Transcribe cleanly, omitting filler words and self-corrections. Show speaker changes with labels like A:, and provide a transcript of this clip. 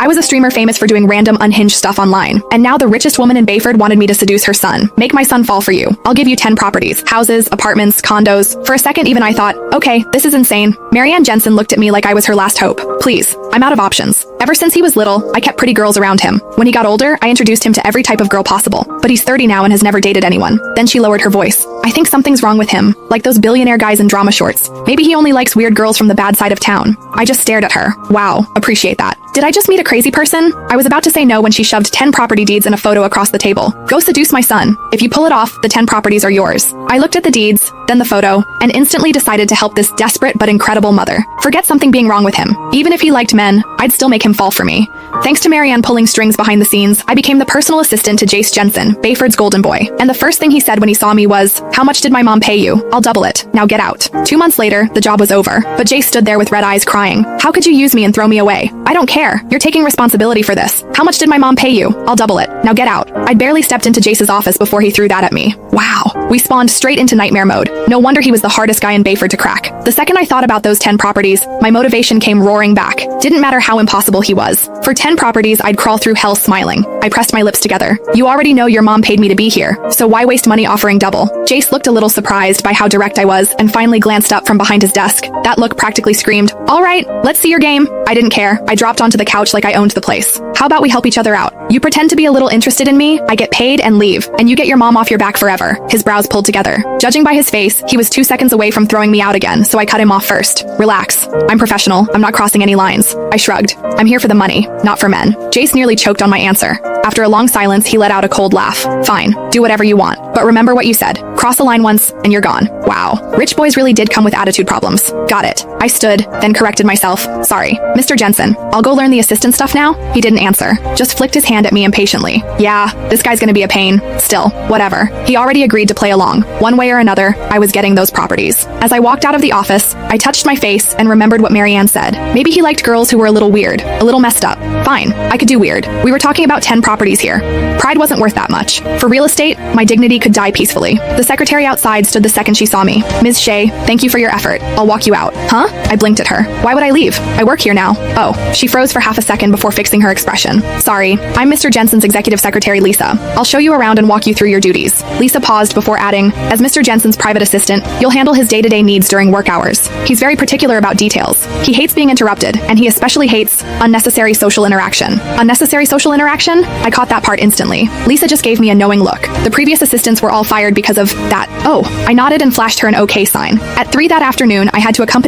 A: I was a streamer famous for doing random unhinged stuff online, and now the richest woman in Bayford wanted me to seduce her son. Make my son fall for you. I'll give you 10 properties, houses, apartments, condos. For a second even I thought, okay, this is insane. Marianne Jensen looked at me like I was her last hope. Please, I'm out of options. Ever since he was little, I kept pretty girls around him. When he got older, I introduced him to every type of girl possible. But he's 30 now and has never dated anyone. Then she lowered her voice. I think something's wrong with him, like those billionaire guys in drama shorts. Maybe he only likes weird girls from the bad side of town. I just stared at her. Wow, appreciate that. Did I just meet a crazy person? I was about to say no when she shoved 10 property deeds and a photo across the table. Go seduce my son. If you pull it off, the 10 properties are yours. I looked at the deeds, then the photo, and instantly decided to help this desperate but incredible mother. Forget something being wrong with him. Even if he liked men, I'd still make him fall for me. Thanks to Marianne pulling strings behind the scenes, I became the personal assistant to Jace Jensen, Bayford's golden boy. And the first thing he said when he saw me was, "How much did my mom pay you? I'll double it. Now get out." 2 months later, the job was over, but Jace stood there with red eyes crying. How could you use me and throw me away? I don't care. You're taking responsibility for this. How much did my mom pay you? I'll double it. Now get out. I'd barely stepped into Jace's office before he threw that at me. Wow. We spawned straight into nightmare mode. No wonder he was the hardest guy in Bayford to crack. The second I thought about those 10 properties, my motivation came roaring back. Didn't matter how impossible he was. For 10 properties, I'd crawl through hell smiling. I pressed my lips together. You already know your mom paid me to be here, so why waste money offering double? Jace looked a little surprised by how direct I was and finally glanced up from behind his desk. That look practically screamed, "All right, let's see your game." I didn't care. I dropped onto the couch like I owned the place. How about we help each other out? You pretend to be a little interested in me, I get paid and leave, and you get your mom off your back forever. His brows pulled together. Judging by his face, he was 2 seconds away from throwing me out again, so I cut him off first. Relax. I'm professional. I'm not crossing any lines. I shrugged. I'm here for the money, not for men. Jace nearly choked on my answer. After a long silence, he let out a cold laugh. Fine, do whatever you want, but remember what you said. Cross a line once, and you're gone. Wow, rich boys really did come with attitude problems. Got it. I stood, then corrected myself. Sorry. Mr. Jensen, I'll go learn the assistant stuff now? He didn't answer, just flicked his hand at me impatiently. Yeah, this guy's gonna be a pain. Still, whatever. He already agreed to play along. One way or another, I was getting those properties. As I walked out of the office, I touched my face and remembered what Marianne said. Maybe he liked girls who were a little weird, a little messed up. Fine, I could do weird. We were talking about 10 properties here. Pride wasn't worth that much. For real estate, my dignity could die peacefully. The secretary outside stood the second she saw me. Ms. Shea, thank you for your effort. I'll walk you out. Huh? I blinked at her. Why would I leave? I work here now. Oh, she froze for half a second before fixing her expression. Sorry, I'm Mr. Jensen's executive secretary, Lisa. I'll show you around and walk you through your duties. Lisa paused before adding, as Mr. Jensen's private assistant, you'll handle his day-to-day needs during work hours. He's very particular about details. He hates being interrupted, and he especially hates unnecessary social interaction. Unnecessary social interaction? I caught that part instantly. Lisa just gave me a knowing look. The previous assistants were all fired because of that. Oh, I nodded and flashed her an okay sign. At 3 that afternoon, I had to accompany